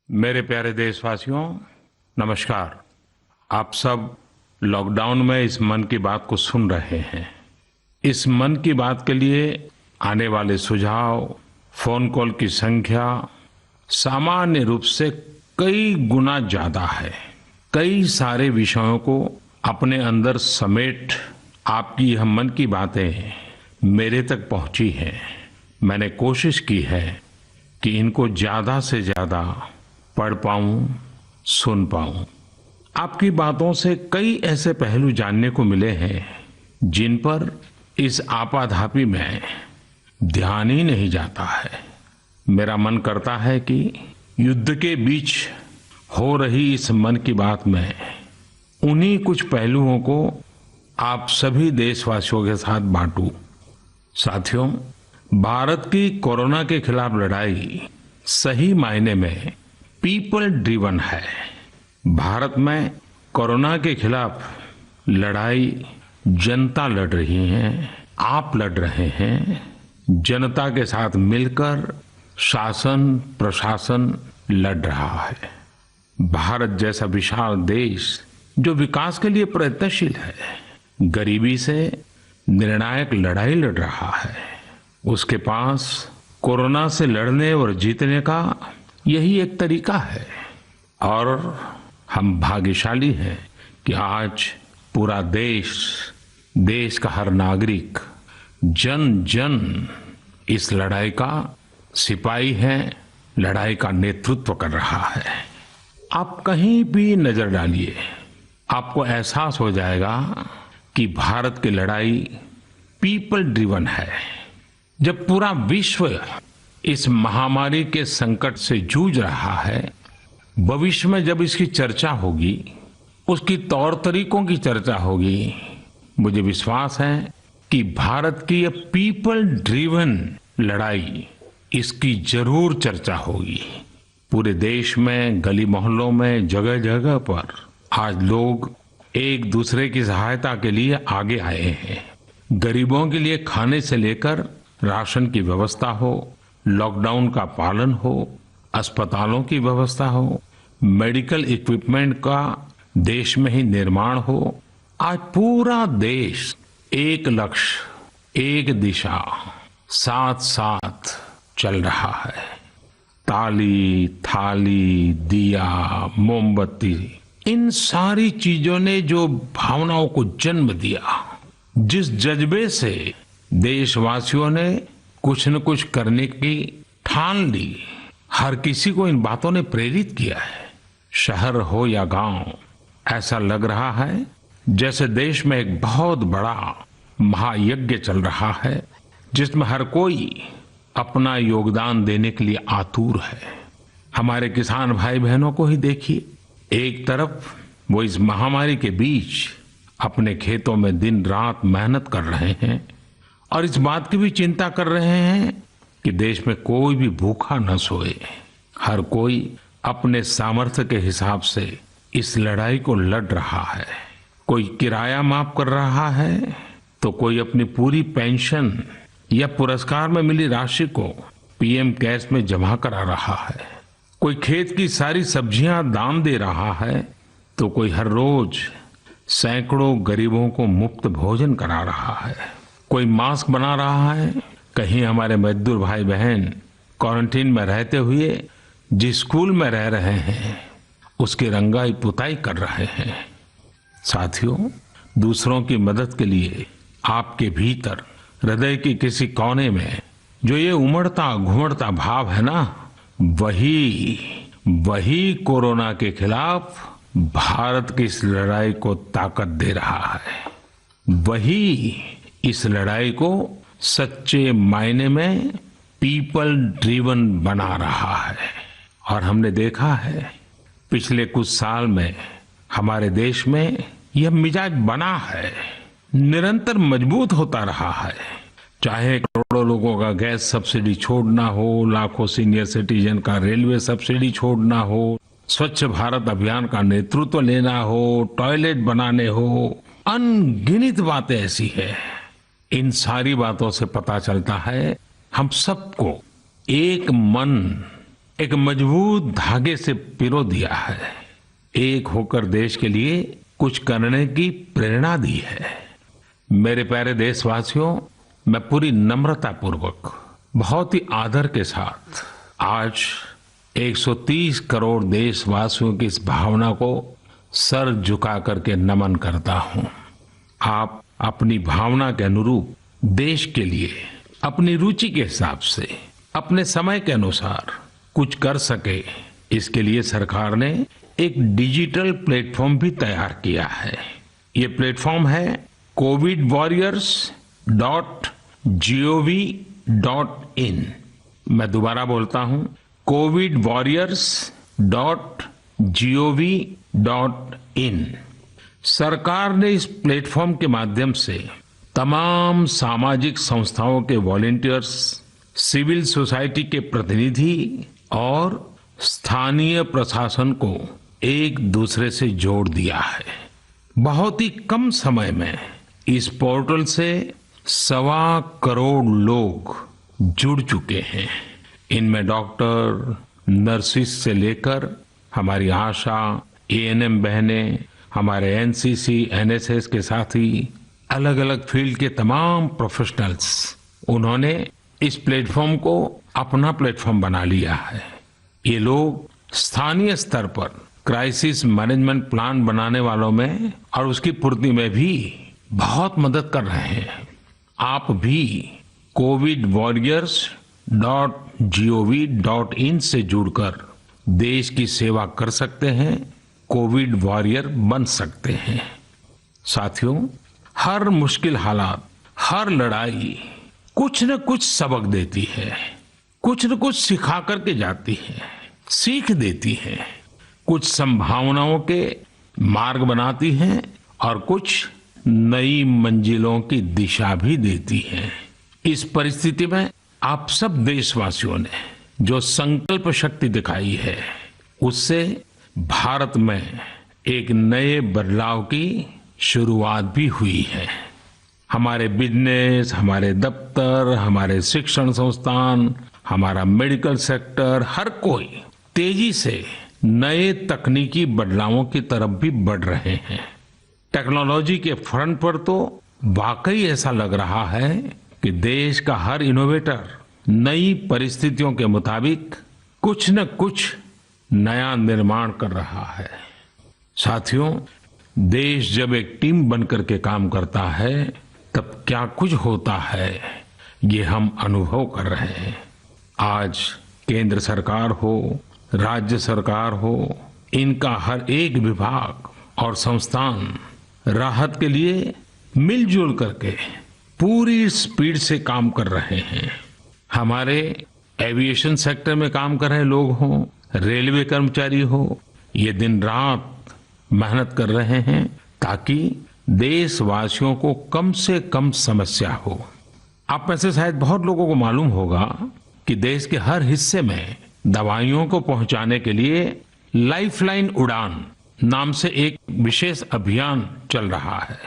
मेरे प्यारे देशवासियों, नमस्कार। आप सब लॉकडाउन में इस मन की बात को सुन रहे हैं। इस मन की बात के लिए आने वाले सुझाव, फोन कॉल की संख्या सामान्य रूप से कई गुना ज्यादा है। कई सारे विषयों को अपने अंदर समेट आपकी यह मन की बातें मेरे तक पहुंची हैं। मैंने कोशिश की है कि इनको ज्यादा से ज्यादा पढ़ पाऊं, सुन पाऊं। आपकी बातों से कई ऐसे पहलू जानने को मिले हैं जिन पर इस आपाधापी में ध्यान ही नहीं जाता है। मेरा मन करता है कि युद्ध के बीच हो रही इस मन की बात में उन्हीं कुछ पहलुओं को आप सभी देशवासियों के साथ बांटूं। साथियों, भारत की कोरोना के खिलाफ लड़ाई सही मायने में पीपल ड्रिवन है। भारत में कोरोना के खिलाफ लड़ाई जनता लड़ रही है, आप लड़ रहे हैं। जनता के साथ मिलकर शासन प्रशासन लड़ रहा है। भारत जैसा विशाल देश जो विकास के लिए प्रयत्नशील है, गरीबी से निर्णायक लड़ाई लड़ रहा है। उसके पास कोरोना से लड़ने और जीतने का यही एक तरीका है। और हम भाग्यशाली हैं कि आज पूरा देश का हर नागरिक, जन जन इस लड़ाई का सिपाही है, लड़ाई का नेतृत्व कर रहा है। आप कहीं भी नजर डालिए, आपको एहसास हो जाएगा कि भारत की लड़ाई पीपल ड्रिवन है। जब पूरा विश्व इस महामारी के संकट से जूझ रहा है, भविष्य में जब इसकी चर्चा होगी, उसकी तौर तरीकों की चर्चा होगी, मुझे विश्वास है कि भारत की ये पीपल ड्रिवन लड़ाई, इसकी जरूर चर्चा होगी। पूरे देश में, गली मोहल्लों में, जगह जगह पर आज लोग एक दूसरे की सहायता के लिए आगे आए हैं। गरीबों के लिए खाने से लेकर राशन की व्यवस्था हो, लॉकडाउन का पालन हो, अस्पतालों की व्यवस्था हो, मेडिकल इक्विपमेंट का देश में ही निर्माण हो। आज पूरा देश एक लक्ष्य, एक दिशा, साथ साथ चल रहा है। ताली, थाली, दिया, मोमबत्ती, इन सारी चीजों ने जो भावनाओं को जन्म दिया, जिस जज्बे से देशवासियों ने कुछ न कुछ करने की ठान ली, हर किसी को इन बातों ने प्रेरित किया है। शहर हो या गांव, ऐसा लग रहा है जैसे देश में एक बहुत बड़ा महायज्ञ चल रहा है, जिसमें हर कोई अपना योगदान देने के लिए आतुर है। हमारे किसान भाई बहनों को ही देखिए, एक तरफ वो इस महामारी के बीच अपने खेतों में दिन रात मेहनत कर रहे हैं और इस बात की भी चिंता कर रहे हैं कि देश में कोई भी भूखा न सोए। हर कोई अपने सामर्थ्य के हिसाब से इस लड़ाई को लड़ रहा है। कोई किराया माफ कर रहा है, तो कोई अपनी पूरी पेंशन या पुरस्कार में मिली राशि को पीएम केयर्स में जमा करा रहा है। कोई खेत की सारी सब्जियां दान दे रहा है, तो कोई हर रोज सैकड़ों गरीबों को मुफ्त भोजन करा रहा है। कोई मास्क बना रहा है। कहीं हमारे मजदूर भाई बहन क्वारंटीन में रहते हुए जिस स्कूल में रह रहे हैं, उसकी रंगाई पुताई कर रहे हैं। साथियों, दूसरों की मदद के लिए आपके भीतर हृदय के किसी कोने में जो ये उमड़ता घुमड़ता भाव है ना, वही कोरोना के खिलाफ भारत की इस लड़ाई को ताकत दे रहा है। वही इस लड़ाई को सच्चे मायने में पीपल ड्रिवन बना रहा है। और हमने देखा है पिछले कुछ साल में हमारे देश में यह मिजाज बना है, निरंतर मजबूत होता रहा है। चाहे करोड़ों लोगों का गैस सब्सिडी छोड़ना हो, लाखों सीनियर सिटीजन का रेलवे सब्सिडी छोड़ना हो, स्वच्छ भारत अभियान का नेतृत्व लेना हो, टॉयलेट बनाने हो, अनगिनत बातें ऐसी है। इन सारी बातों से पता चलता है हम सबको एक मन, एक मजबूत धागे से पिरो दिया है। एक होकर देश के लिए कुछ करने की प्रेरणा दी है। मेरे प्यारे देशवासियों, मैं पूरी नम्रता पूर्वक, बहुत ही आदर के साथ आज 130 करोड़ देशवासियों की इस भावना को सर झुका करके नमन करता हूं। आप अपनी भावना के अनुरूप देश के लिए अपनी रुचि के हिसाब से अपने समय के अनुसार कुछ कर सके, इसके लिए सरकार ने एक डिजिटल प्लेटफॉर्म भी तैयार किया है। ये प्लेटफॉर्म है covidwarriors.gov.in। मैं दोबारा बोलता हूं, covidwarriors.gov.in। सरकार ने इस प्लेटफॉर्म के माध्यम से तमाम सामाजिक संस्थाओं के वॉलंटियर्स, सिविल सोसाइटी के प्रतिनिधि और स्थानीय प्रशासन को एक दूसरे से जोड़ दिया है। बहुत ही कम समय में इस पोर्टल से 1.25 करोड़ लोग जुड़ चुके हैं। इनमें डॉक्टर, नर्सिस से लेकर हमारी आशा, एएनएम बहनें, हमारे एनसीसी, एनएसएस के साथी, अलग अलग फील्ड के तमाम प्रोफेशनल्स, उन्होंने इस प्लेटफॉर्म को अपना प्लेटफॉर्म बना लिया है। ये लोग स्थानीय स्तर पर क्राइसिस मैनेजमेंट प्लान बनाने वालों में और उसकी पूर्ति में भी बहुत मदद कर रहे हैं। आप भी covidwarriors.gov.in से जुड़कर देश की सेवा कर सकते हैं, कोविड वॉरियर बन सकते हैं। साथियों, हर मुश्किल हालात, हर लड़ाई कुछ न कुछ सबक देती है, कुछ न कुछ सिखा करके जाती है, सीख देती है, कुछ संभावनाओं के मार्ग बनाती है और कुछ नई मंजिलों की दिशा भी देती है। इस परिस्थिति में आप सब देशवासियों ने जो संकल्प शक्ति दिखाई है, उससे भारत में एक नए बदलाव की शुरुआत भी हुई है। हमारे बिजनेस, हमारे दफ्तर, हमारे शिक्षण संस्थान, हमारा मेडिकल सेक्टर, हर कोई तेजी से नए तकनीकी बदलावों की तरफ भी बढ़ रहे हैं। टेक्नोलॉजी के फ्रंट पर तो वाकई ऐसा लग रहा है कि देश का हर इनोवेटर नई परिस्थितियों के मुताबिक कुछ न कुछ नया निर्माण कर रहा है। साथियों, देश जब एक टीम बनकर के काम करता है, तब क्या कुछ होता है, ये हम अनुभव कर रहे हैं। आज केंद्र सरकार हो, राज्य सरकार हो, इनका हर एक विभाग और संस्थान राहत के लिए मिलजुल करके पूरी स्पीड से काम कर रहे हैं। हमारे एविएशन सेक्टर में काम कर रहे लोग हों, रेलवे कर्मचारी हो, ये दिन रात मेहनत कर रहे हैं ताकि देशवासियों को कम से कम समस्या हो। आप में से शायद बहुत लोगों को मालूम होगा कि देश के हर हिस्से में दवाइयों को पहुंचाने के लिए लाइफलाइन उड़ान नाम से एक विशेष अभियान चल रहा है।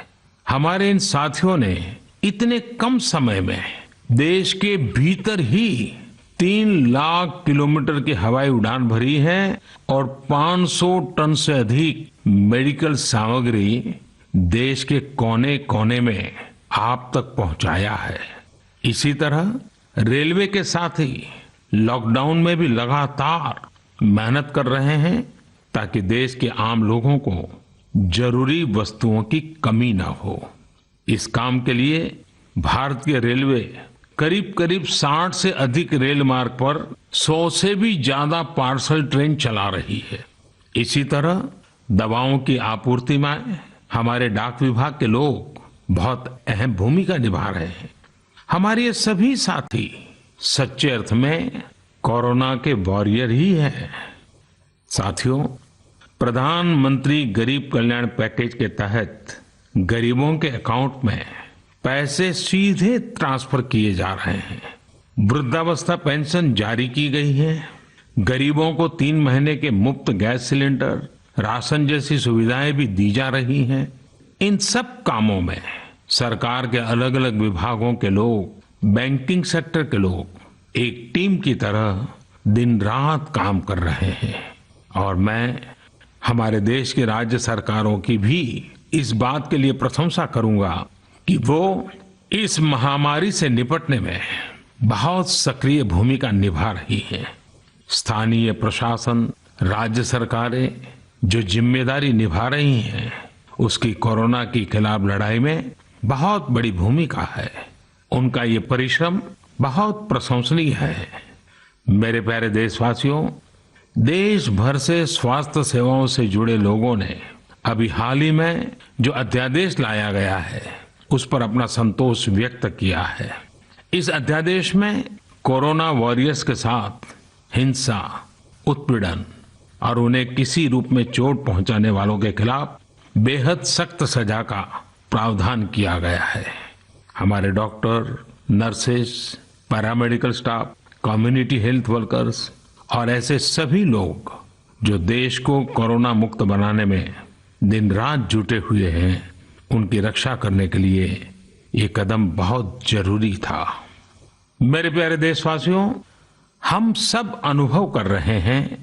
हमारे इन साथियों ने इतने कम समय में देश के भीतर ही 3 लाख किलोमीटर की हवाई उड़ान भरी है और 500 टन से अधिक मेडिकल सामग्री देश के कोने कोने में आप तक पहुंचाया है। इसी तरह रेलवे के साथी लॉकडाउन में भी लगातार मेहनत कर रहे हैं ताकि देश के आम लोगों को जरूरी वस्तुओं की कमी ना हो। इस काम के लिए भारतीय रेलवे करीब करीब 60 से अधिक रेल मार्ग पर 100 से भी ज्यादा पार्सल ट्रेन चला रही है। इसी तरह दवाओं की आपूर्ति में हमारे डाक विभाग के लोग बहुत अहम भूमिका निभा रहे हैं। हमारे ये सभी साथी सच्चे अर्थ में कोरोना के वॉरियर ही हैं। साथियों, प्रधानमंत्री गरीब कल्याण पैकेज के तहत गरीबों के अकाउंट में पैसे सीधे ट्रांसफर किए जा रहे हैं। वृद्धावस्था पेंशन जारी की गई है। गरीबों को 3 महीने के मुफ्त गैस सिलेंडर, राशन जैसी सुविधाएं भी दी जा रही हैं। इन सब कामों में सरकार के अलग अलग विभागों के लोग, बैंकिंग सेक्टर के लोग एक टीम की तरह दिन रात काम कर रहे हैं और मैं हमारे देश की राज्य सरकारों की भी इस बात के लिए प्रशंसा करूंगा कि वो इस महामारी से निपटने में बहुत सक्रिय भूमिका निभा रही हैं। स्थानीय प्रशासन, राज्य सरकारें जो जिम्मेदारी निभा रही हैं, उसकी कोरोना के खिलाफ लड़ाई में बहुत बड़ी भूमिका है। उनका ये परिश्रम बहुत प्रशंसनीय है। मेरे प्यारे देशवासियों, देश भर से स्वास्थ्य सेवाओं से जुड़े लोगों ने अभी हाल ही में जो अध्यादेश लाया गया है उस पर अपना संतोष व्यक्त किया है। इस अध्यादेश में कोरोना वॉरियर्स के साथ हिंसा, उत्पीड़न और उन्हें किसी रूप में चोट पहुंचाने वालों के खिलाफ बेहद सख्त सजा का प्रावधान किया गया है। हमारे doctor, nurses, paramedical staff, community health workers और ऐसे सभी लोग जो देश को कोरोना मुक्त बनाने में दिन रात जुटे हुए हैं, उनकी रक्षा करने के लिए ये कदम बहुत जरूरी था। मेरे प्यारे देशवासियों, हम सब अनुभव कर रहे हैं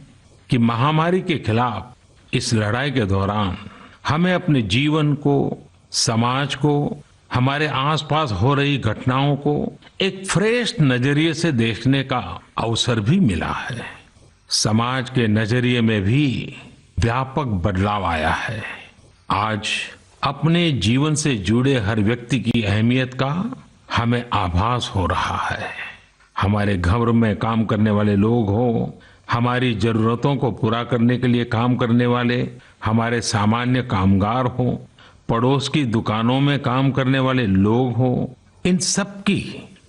कि महामारी के खिलाफ इस लड़ाई के दौरान हमें अपने जीवन को, समाज को, हमारे आसपास हो रही घटनाओं को एक फ्रेश नजरिए से देखने का अवसर भी मिला है। समाज के नजरिए में भी व्यापक बदलाव आया है। आज अपने जीवन से जुड़े हर व्यक्ति की अहमियत का हमें आभास हो रहा है। हमारे घर में काम करने वाले लोग हो, हमारी जरूरतों को पूरा करने के लिए काम करने वाले हमारे सामान्य कामगार हो, पड़ोस की दुकानों में काम करने वाले लोग हो, इन सब की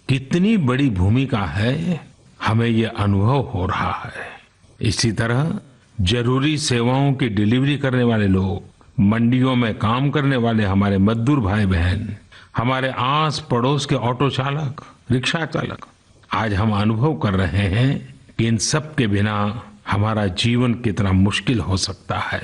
कितनी बड़ी भूमिका है, हमें ये अनुभव हो रहा है। इसी तरह जरूरी सेवाओं की डिलीवरी करने वाले लोग, मंडियों में काम करने वाले हमारे मजदूर भाई बहन, हमारे आस पड़ोस के ऑटो चालक, रिक्शा चालक, आज हम अनुभव कर रहे हैं कि इन सब के बिना हमारा जीवन कितना मुश्किल हो सकता है।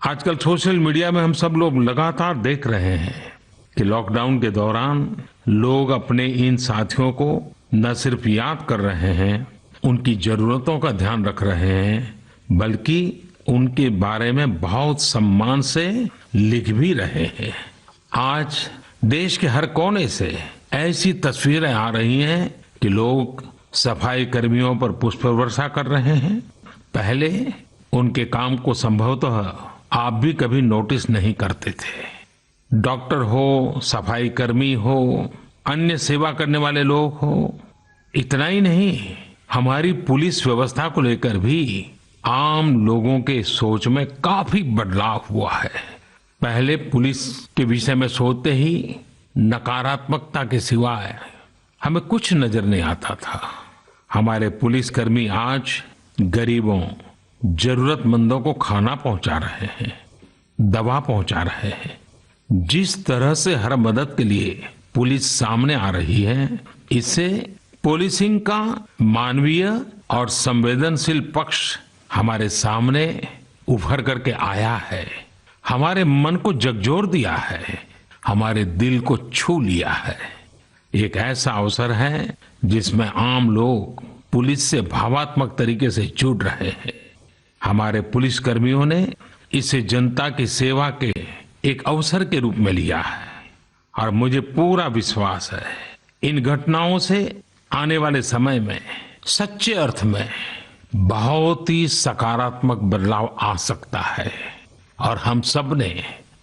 आजकल सोशल मीडिया में हम सब लोग लगातार देख रहे हैं कि लॉकडाउन के दौरान लोग अपने इन साथियों को न सिर्फ याद कर रहे हैं, उनकी जरूरतों का ध्यान रख रहे हैं, बल्कि उनके बारे में बहुत सम्मान से लिख भी रहे हैं। आज देश के हर कोने से ऐसी तस्वीरें आ रही हैं कि लोग सफाई कर्मियों पर पुष्प वर्षा कर रहे हैं। पहले उनके काम को संभवतः आप भी कभी नोटिस नहीं करते थे। डॉक्टर हो, सफाई कर्मी हो, अन्य सेवा करने वाले लोग हो, इतना ही नहीं, हमारी पुलिस व्यवस्था को लेकर भी आम लोगों के सोच में काफी बदलाव हुआ है। पहले पुलिस के विषय में सोचते ही नकारात्मकता के सिवाय हमें कुछ नजर नहीं आता था। हमारे पुलिसकर्मी आज गरीबों, जरूरतमंदों को खाना पहुंचा रहे हैं, दवा पहुंचा रहे हैं। जिस तरह से हर मदद के लिए पुलिस सामने आ रही है, इससे पुलिसिंग का मानवीय और संवेदनशील पक्ष हमारे सामने उभर करके आया है, हमारे मन को झकझोर दिया है, हमारे दिल को छू लिया है। एक ऐसा अवसर है जिसमें आम लोग पुलिस से भावात्मक तरीके से जुड़ रहे हैं। हमारे पुलिस कर्मियों ने इसे जनता की सेवा के एक अवसर के रूप में लिया है और मुझे पूरा विश्वास है इन घटनाओं से आने वाले समय में सच्चे अर्थ में बहुत ही सकारात्मक बदलाव आ सकता है और हम सब ने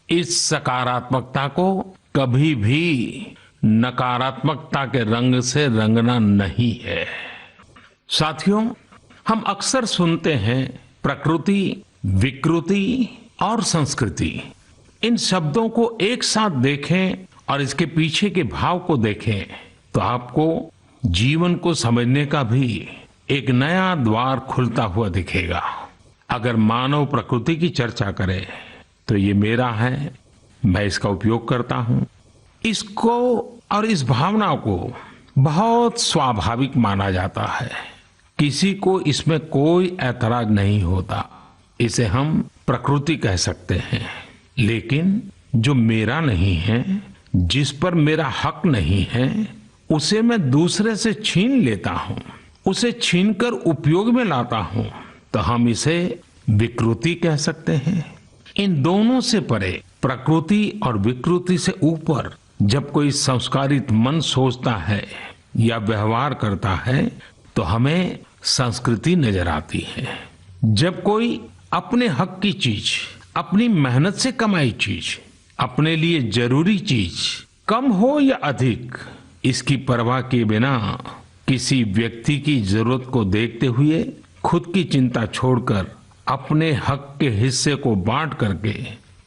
इस सकारात्मकता को कभी भी नकारात्मकता के रंग से रंगना नहीं है। साथियों, हम अक्सर सुनते हैं प्रकृति, विकृति और संस्कृति। इन शब्दों को एक साथ देखें और इसके पीछे के भाव को देखें तो आपको जीवन को समझने का भी एक नया द्वार खुलता हुआ दिखेगा। अगर मानव प्रकृति की चर्चा करें तो ये मेरा है, मैं इसका उपयोग करता हूं। इसको और इस भावना को बहुत स्वाभाविक माना जाता है, किसी को इसमें कोई ऐतराज नहीं होता। इसे हम प्रकृति कह सकते हैं। लेकिन जो मेरा नहीं है, जिस पर मेरा हक नहीं है, उसे मैं दूसरे से छीन लेता हूं, उसे छीनकर उपयोग में लाता हूं तो हम इसे विकृति कह सकते हैं। इन दोनों से परे, प्रकृति और विकृति से ऊपर जब कोई संस्कारित मन सोचता है या व्यवहार करता है तो हमें संस्कृति नजर आती है। जब कोई अपने हक की चीज, अपनी मेहनत से कमाई चीज, अपने लिए जरूरी चीज कम हो या अधिक, इसकी परवाह किए बिना किसी व्यक्ति की जरूरत को देखते हुए खुद की चिंता छोड़कर अपने हक के हिस्से को बांट करके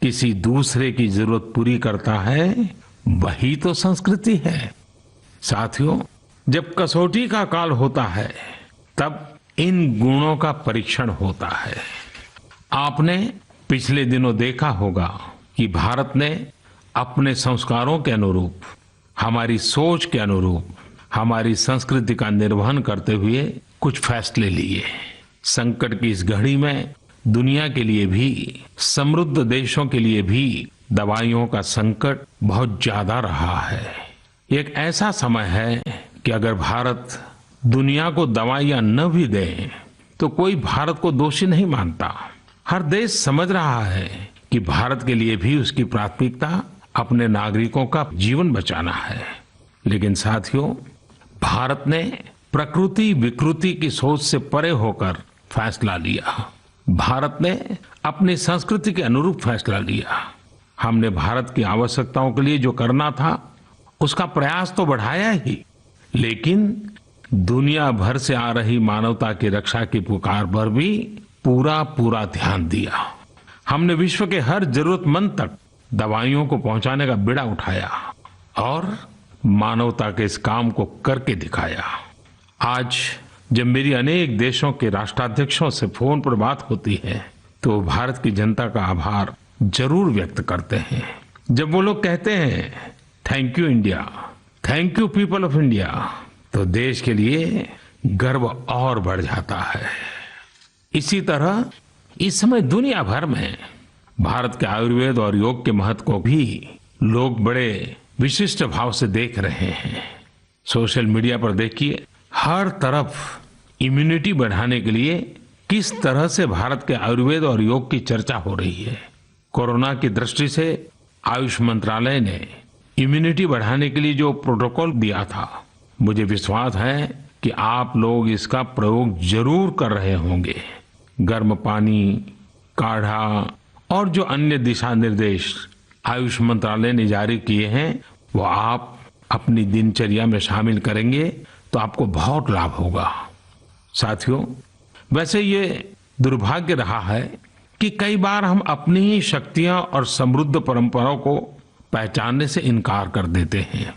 किसी दूसरे की जरूरत पूरी करता है, वही तो संस्कृति है। साथियों, जब कसौटी का काल होता है तब इन गुणों का परीक्षण होता है। आपने पिछले दिनों देखा होगा कि भारत ने अपने संस्कारों के अनुरूप, हमारी सोच के अनुरूप, हमारी संस्कृति का निर्वहन करते हुए कुछ फैसले लिए। संकट की इस घड़ी में दुनिया के लिए भी, समृद्ध देशों के लिए भी दवाइयों का संकट बहुत ज्यादा रहा है। एक ऐसा समय है कि अगर भारत दुनिया को दवाइयां न भी दे तो कोई भारत को दोषी नहीं मानता। हर देश समझ रहा है कि भारत के लिए भी उसकी प्राथमिकता अपने नागरिकों का जीवन बचाना है। लेकिन साथियों, भारत ने प्रकृति विकृति की सोच से परे होकर फैसला लिया। भारत ने अपनी संस्कृति के अनुरूप फैसला लिया। हमने भारत की आवश्यकताओं के लिए जो करना था उसका प्रयास तो बढ़ाया ही, लेकिन दुनिया भर से आ रही मानवता की रक्षा की पुकार पर भी पूरा ध्यान दिया। हमने विश्व के हर जरूरतमंद तक दवाइयों को पहुंचाने का बीड़ा उठाया और मानवता के इस काम को करके दिखाया। आज जब मेरी अनेक देशों के राष्ट्राध्यक्षों से फोन पर बात होती है तो भारत की जनता का आभार जरूर व्यक्त करते हैं। जब वो लोग कहते हैं thank you India, thank you people of India, तो देश के लिए गर्व और बढ़ जाता है। इसी तरह इस समय दुनिया भर में भारत के आयुर्वेद और योग के महत्व को भी लोग बड़े विशिष्ट भाव से देख रहे हैं। सोशल मीडिया पर देखिए, हर तरफ इम्यूनिटी बढ़ाने के लिए किस तरह से भारत के आयुर्वेद और योग की चर्चा हो रही है। कोरोना की दृष्टि से आयुष मंत्रालय ने इम्यूनिटी बढ़ाने के लिए जो प्रोटोकॉल दिया था, मुझे विश्वास है कि आप लोग इसका प्रयोग जरूर कर रहे होंगे। गर्म पानी, काढ़ा और जो अन्य दिशा निर्देश आयुष मंत्रालय ने जारी किए हैं वो आप अपनी दिनचर्या में शामिल करेंगे तो आपको बहुत लाभ होगा। साथियों, वैसे ये दुर्भाग्य रहा है कि कई बार हम अपनी ही शक्तियां और समृद्ध परंपराओं को पहचानने से इनकार कर देते हैं।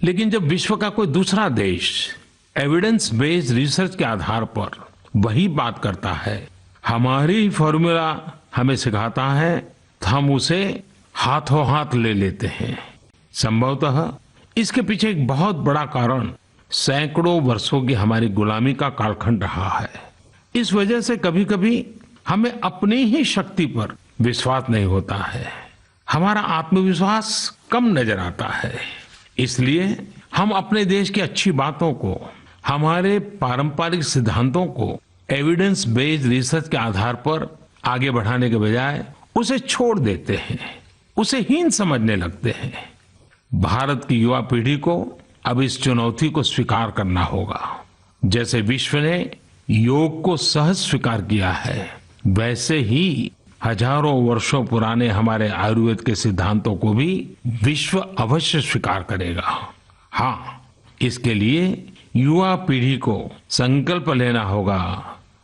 लेकिन जब विश्व का कोई दूसरा देश एविडेंस बेस्ड रिसर्च के आधार पर वही बात करता है, हमारी फॉर्मूला हमें सिखाता है, तो हम उसे हाथों हाथ ले लेते हैं। संभवतः इसके पीछे एक बहुत बड़ा कारण सैकड़ों वर्षों की हमारी गुलामी का कालखंड रहा है। इस वजह से कभी कभी हमें अपनी ही शक्ति पर विश्वास नहीं होता है, हमारा आत्मविश्वास कम नजर आता है। इसलिए हम अपने देश की अच्छी बातों को, हमारे पारंपरिक सिद्धांतों को एविडेंस बेस्ड रिसर्च के आधार पर आगे बढ़ाने के बजाय उसे छोड़ देते हैं, उसे हीन समझने लगते हैं। भारत की युवा पीढ़ी को अब इस चुनौती को स्वीकार करना होगा। जैसे विश्व ने योग को सहज स्वीकार किया है, वैसे ही हजारों वर्षों पुराने हमारे आयुर्वेद के सिद्धांतों को भी विश्व अवश्य स्वीकार करेगा। हाँ, इसके लिए युवा पीढ़ी को संकल्प लेना होगा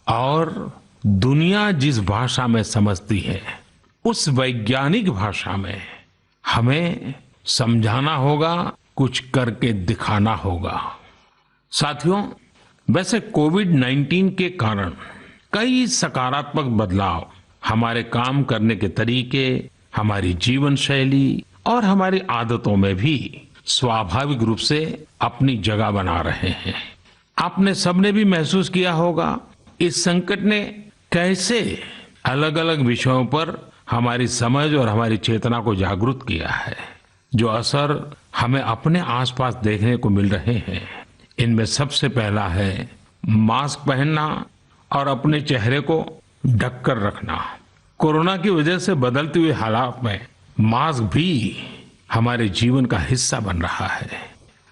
और दुनिया जिस भाषा में समझती है उस वैज्ञानिक भाषा में हमें समझाना होगा, कुछ करके दिखाना होगा। साथियों, वैसे कोविड-19 के कारण कई सकारात्मक बदलाव हमारे काम करने के तरीके, हमारी जीवन शैली और हमारी आदतों में भी स्वाभाविक रूप से अपनी जगह बना रहे हैं। आपने सबने भी महसूस किया होगा इस संकट ने कैसे अलग अलग विषयों पर हमारी समझ और हमारी चेतना को जागरूक किया है। जो असर हमें अपने आसपास देखने को मिल रहे हैं, इनमें सबसे पहला है मास्क पहनना और अपने चेहरे को ढककर रखना। कोरोना की वजह से बदलते हुए हालात में मास्क भी हमारे जीवन का हिस्सा बन रहा है।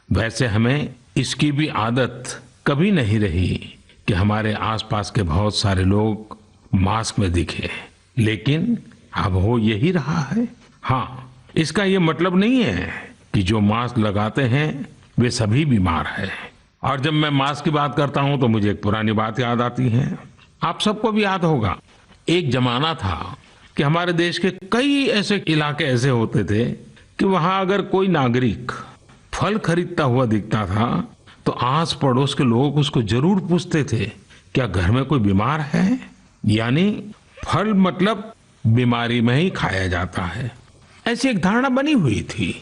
वैसे हमें इसकी भी आदत कभी नहीं रही कि हमारे आसपास के बहुत सारे लोग मास्क में दिखे, लेकिन अब हो यही रहा है। हाँ, इसका ये मतलब नहीं है कि जो मास्क लगाते हैं वे सभी बीमार हैं। और जब मैं मास्क की बात करता हूं तो मुझे एक पुरानी बात याद आती है। आप सबको भी याद होगा, एक जमाना था कि हमारे देश के कई ऐसे इलाके ऐसे होते थे कि वहां अगर कोई नागरिक फल खरीदता हुआ दिखता था तो आस पड़ोस के लोग उसको जरूर पूछते थे, क्या घर में कोई बीमार है? यानी फल मतलब बीमारी में ही खाया जाता है, ऐसी एक धारणा बनी हुई थी।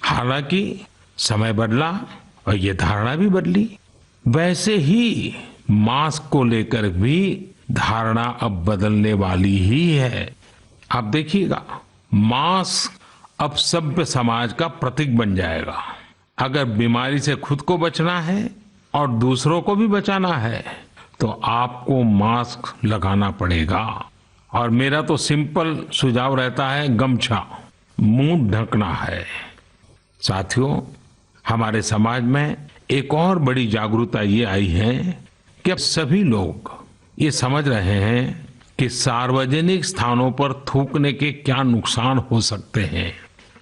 हालांकि समय बदला और ये धारणा भी बदली। वैसे ही मास्क को लेकर भी धारणा अब बदलने वाली ही है। आप देखिएगा, मास्क अब सभ्य समाज का प्रतीक बन जाएगा। अगर बीमारी से खुद को बचना है और दूसरों को भी बचाना है तो आपको मास्क लगाना पड़ेगा। और मेरा तो सिंपल सुझाव रहता है, गमछा मुंह ढकना है। साथियों, हमारे समाज में एक और बड़ी जागरूकता ये आई है कि अब सभी लोग ये समझ रहे हैं कि सार्वजनिक स्थानों पर थूकने के क्या नुकसान हो सकते हैं।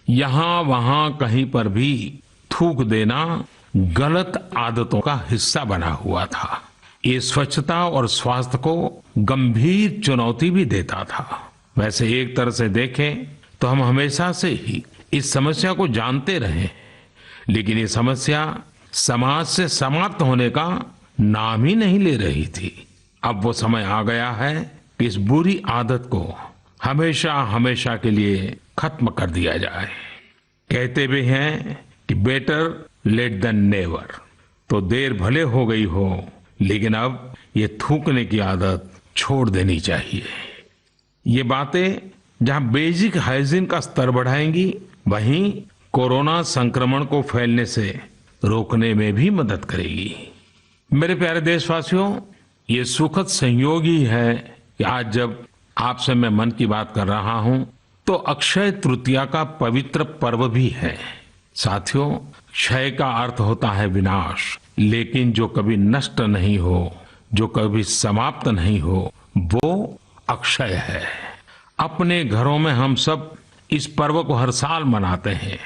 यहाँ वहाँ कहीं पर भी थूक देना गलत आदतों का हिस्सा बना हुआ था। ये स्वच्छता और स्वास्थ्य को गंभीर चुनौती भी देता था। वैसे एक तरह से देखें तो हम हमेशा से ही इस समस्या को जानते रहे, लेकिन ये समस्या समाज से समाप्त होने का नाम ही नहीं ले रही थी। अब वो समय आ गया है कि इस बुरी आदत को हमेशा हमेशा के लिए खत्म कर दिया जाए। कहते भी हैं कि बेटर लेट देन नेवर। तो देर भले हो गई हो, लेकिन अब ये थूकने की आदत छोड़ देनी चाहिए। ये बातें जहां बेसिक हाइजीन का स्तर बढ़ाएंगी, वहीं कोरोना संक्रमण को फैलने से रोकने में भी मदद करेगी। मेरे प्यारे देशवासियों, ये सुखद संयोग ही है कि आज जब आपसे मैं मन की बात कर रहा हूं तो अक्षय तृतीया का पवित्र पर्व भी है। साथियों, क्षय का अर्थ होता है विनाश, लेकिन जो कभी नष्ट नहीं हो, जो कभी समाप्त नहीं हो, वो अक्षय है। अपने घरों में हम सब इस पर्व को हर साल मनाते हैं,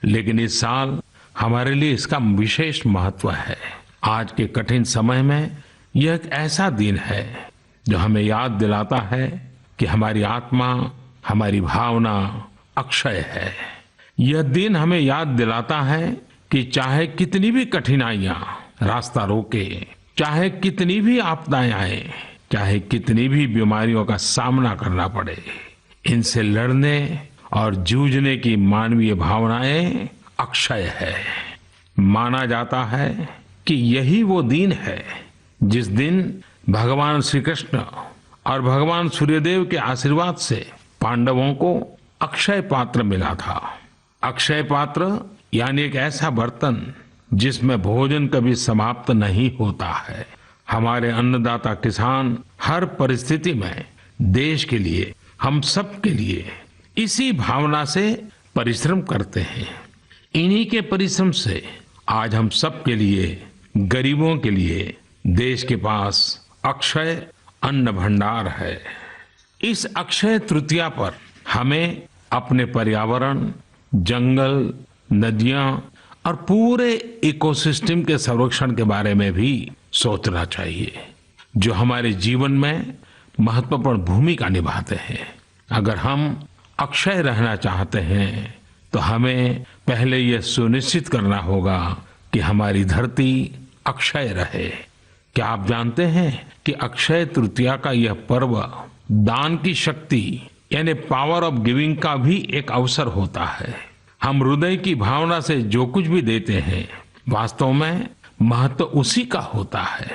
लेकिन इस साल हमारे लिए इसका विशेष महत्व है। आज के कठिन समय में यह एक ऐसा दिन है जो हमें याद दिलाता है कि हमारी आत्मा, हमारी भावना अक्षय है। यह दिन हमें याद दिलाता है कि चाहे कितनी भी कठिनाइयां रास्ता रोके, चाहे कितनी भी आपदाएं आए, चाहे कितनी भी बीमारियों का सामना करना पड़े, इनसे लड़ने और जूझने की मानवीय भावनाएं अक्षय है। माना जाता है कि यही वो दिन है जिस दिन भगवान श्री कृष्ण और भगवान सूर्यदेव के आशीर्वाद से पांडवों को अक्षय पात्र मिला था। अक्षय पात्र यानी एक ऐसा बर्तन जिसमें भोजन कभी समाप्त नहीं होता है। हमारे अन्नदाता किसान हर परिस्थिति में देश के लिए, हम सब के लिए इसी भावना से परिश्रम करते हैं। इन्हीं के परिश्रम से आज हम सब के लिए, गरीबों के लिए देश के पास अक्षय अन्न भंडार है। इस अक्षय तृतीया पर हमें अपने पर्यावरण, जंगल, नदियां और पूरे इकोसिस्टम के संरक्षण के बारे में भी सोचना चाहिए, जो हमारे जीवन में महत्वपूर्ण भूमिका निभाते हैं। अगर हम अक्षय रहना चाहते हैं तो हमें पहले यह सुनिश्चित करना होगा कि हमारी धरती अक्षय रहे। क्या आप जानते हैं कि अक्षय तृतीया का यह पर्व दान की शक्ति यानी पावर ऑफ गिविंग का भी एक अवसर होता है। हम हृदय की भावना से जो कुछ भी देते हैं, वास्तव में महत्व उसी का होता है।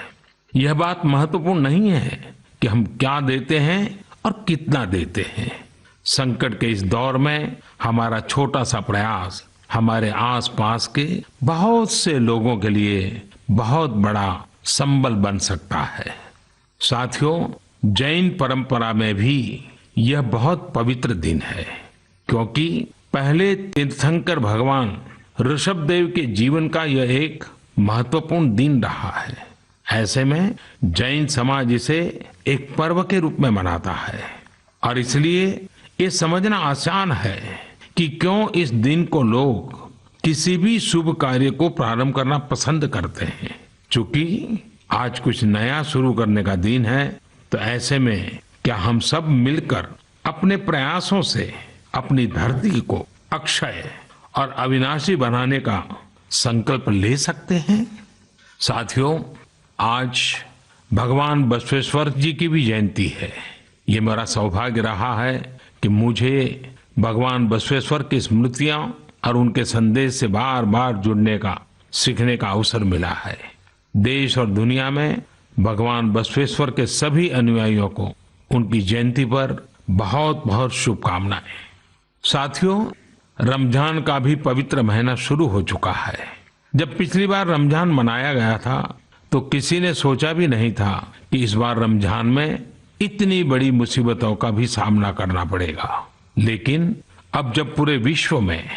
यह बात महत्वपूर्ण नहीं है कि हम क्या देते हैं और कितना देते हैं। संकट के इस दौर में हमारा छोटा सा प्रयास हमारे आसपास के बहुत से लोगों के लिए बहुत बड़ा संबल बन सकता है। साथियों, जैन परंपरा में भी यह बहुत पवित्र दिन है, क्योंकि पहले तीर्थंकर भगवान ऋषभदेव के जीवन का यह एक महत्वपूर्ण दिन रहा है। ऐसे में जैन समाज इसे एक पर्व के रूप में मनाता है और इसलिए ये समझना आसान है कि क्यों इस दिन को लोग किसी भी शुभ कार्य को प्रारंभ करना पसंद करते हैं। चूंकि आज कुछ नया शुरू करने का दिन है, तो ऐसे में क्या हम सब मिलकर अपने प्रयासों से अपनी धरती को अक्षय और अविनाशी बनाने का संकल्प ले सकते हैं? साथियों, आज भगवान बसवेश्वर जी की भी जयंती है। ये मेरा सौभाग्य रहा है कि मुझे भगवान बसवेश्वर की स्मृतियां और उनके संदेश से बार बार जुड़ने का, सीखने का अवसर मिला है। देश और दुनिया में भगवान बसवेश्वर के सभी अनुयायियों को उनकी जयंती पर बहुत बहुत शुभकामनाएं। साथियों, रमजान का भी पवित्र महीना शुरू हो चुका है। जब पिछली बार रमजान मनाया गया था तो किसी ने सोचा भी नहीं था कि इस बार रमजान में इतनी बड़ी मुसीबतों का भी सामना करना पड़ेगा। लेकिन अब जब पूरे विश्व में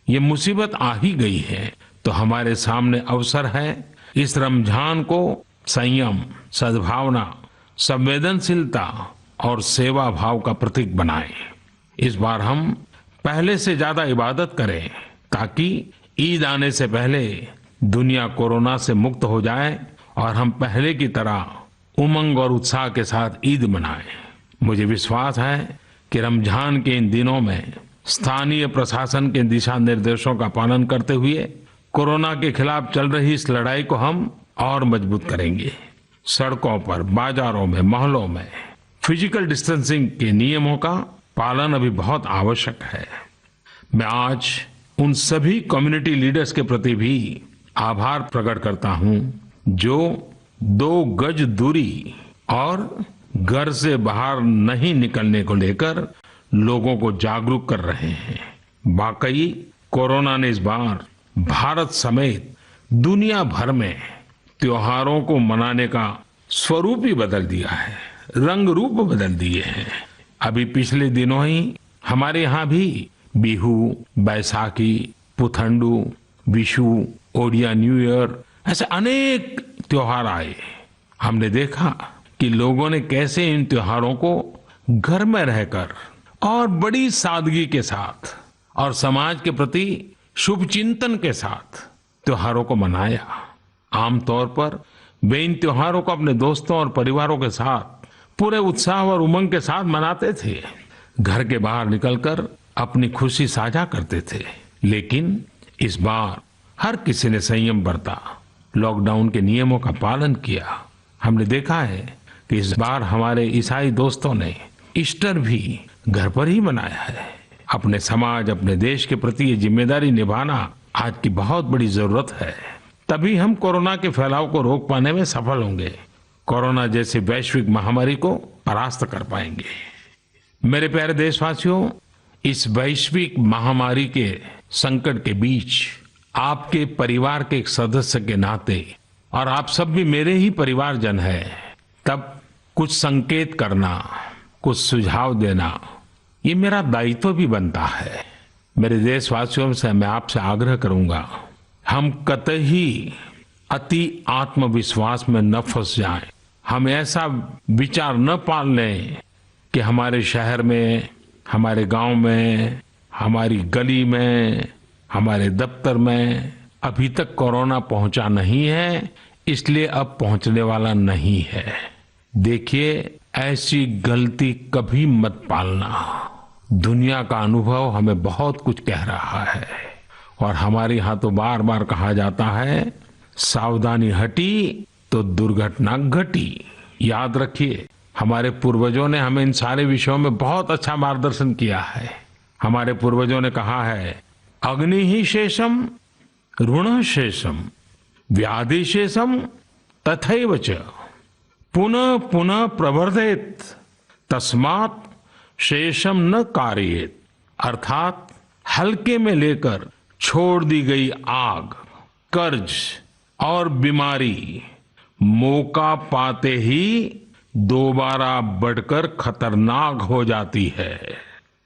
ये मुसीबत आ ही गई है, तो हमारे सामने अवसर है इस रमजान को संयम, सद्भावना, संवेदनशीलता और सेवा भाव का प्रतीक बनाएं। इस बार हम पहले से ज्यादा इबादत करें ताकि ईद आने से पहले दुनिया कोरोना से मुक्त हो जाए और हम पहले की तरह उमंग और उत्साह के साथ ईद मनाएं। मुझे विश्वास है कि रमजान के इन दिनों में स्थानीय प्रशासन के दिशा निर्देशों का पालन करते हुए कोरोना के खिलाफ चल रही इस लड़ाई को हम और मजबूत करेंगे। सड़कों पर, बाजारों में, मोहल्लों में फिजिकल डिस्टेंसिंग के नियमों का पालन अभी बहुत आवश्यक है। मैं आज उन सभी कम्युनिटी लीडर्स के प्रति भी आभार प्रकट करता हूं जो 2 गज दूरी और घर से बाहर नहीं निकलने को लेकर लोगों को जागरूक कर रहे हैं। वाकई कोरोना ने इस बार भारत समेत दुनिया भर में त्योहारों को मनाने का स्वरूप ही बदल दिया है, रंग रूप बदल दिए हैं। अभी पिछले दिनों ही हमारे यहाँ भी बिहू, बैसाखी, पुथंडू, विशु, ओडिया न्यू ईयर, ऐसे अनेक त्योहार आए। हमने देखा कि लोगों ने कैसे इन त्योहारों को घर में रहकर और बड़ी सादगी के साथ और समाज के प्रति शुभ चिंतन के साथ त्योहारों को मनाया। आमतौर पर वे इन त्योहारों को अपने दोस्तों और परिवारों के साथ पूरे उत्साह और उमंग के साथ मनाते थे, घर के बाहर निकलकर अपनी खुशी साझा करते थे। लेकिन इस बार हर किसी ने संयम बरता, लॉकडाउन के नियमों का पालन किया। हमने देखा है कि इस बार हमारे ईसाई दोस्तों ने ईस्टर भी घर पर ही मनाया है। अपने समाज, अपने देश के प्रति ये जिम्मेदारी निभाना आज की बहुत बड़ी जरूरत है। तभी हम कोरोना के फैलाव को रोक पाने में सफल होंगे, कोरोना जैसी वैश्विक महामारी को परास्त कर पाएंगे। मेरे प्यारे देशवासियों, इस वैश्विक महामारी के संकट के बीच आपके परिवार के एक सदस्य के नाते, और आप सब भी मेरे ही परिवारजन हैं, तब कुछ संकेत करना, कुछ सुझाव देना, ये मेरा दायित्व भी बनता है। मेरे देशवासियों से मैं आपसे आग्रह करूंगा, हम कतई अति आत्मविश्वास में न फंस जाएं। हम ऐसा विचार न पाल लें कि हमारे शहर में, हमारे गांव में, हमारी गली में, हमारे दफ्तर में अभी तक कोरोना पहुंचा नहीं है, इसलिए अब पहुंचने वाला नहीं है। देखिए, ऐसी गलती कभी मत पालना। दुनिया का अनुभव हमें बहुत कुछ कह रहा है और हमारे यहाँ तो बार बार कहा जाता है, सावधानी हटी तो दुर्घटना घटी। याद रखिए, हमारे पूर्वजों ने हमें इन सारे विषयों में बहुत अच्छा मार्गदर्शन किया है। हमारे पूर्वजों ने कहा है, अग्नि ही शेषम ऋण शेषम व्याधि शेषम तथैव च पुनः पुनः प्रवर्धेत तस्मात् शेषम न कार्येत। अर्थात हल्के में लेकर छोड़ दी गई आग, कर्ज और बीमारी मौका पाते ही दोबारा बढ़कर खतरनाक हो जाती है।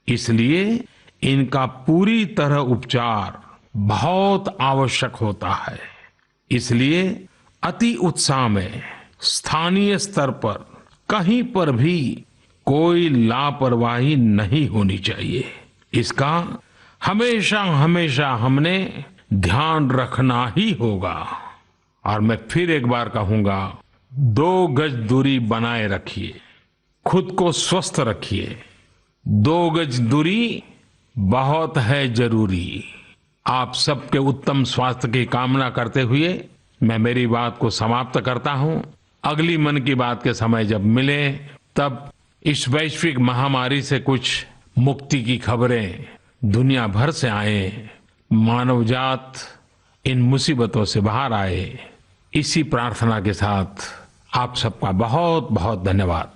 इसलिए इनका पूरी तरह उपचार बहुत आवश्यक होता है। इसलिए अति उत्साह में स्थानीय स्तर पर कहीं पर भी कोई लापरवाही नहीं होनी चाहिए। इसका हमेशा हमेशा हमने ध्यान रखना ही होगा। और मैं फिर एक बार कहूंगा, 2 गज दूरी बनाए रखिए, खुद को स्वस्थ रखिए। 2 गज दूरी बहुत है जरूरी। आप सबके उत्तम स्वास्थ्य की कामना करते हुए मैं मेरी बात को समाप्त करता हूं। अगली मन की बात के समय जब मिले तब इस वैश्विक महामारी से कुछ मुक्ति की खबरें दुनिया भर से आए, मानवजात इन मुसीबतों से बाहर आए, इसी प्रार्थना के साथ आप सबका बहुत बहुत धन्यवाद।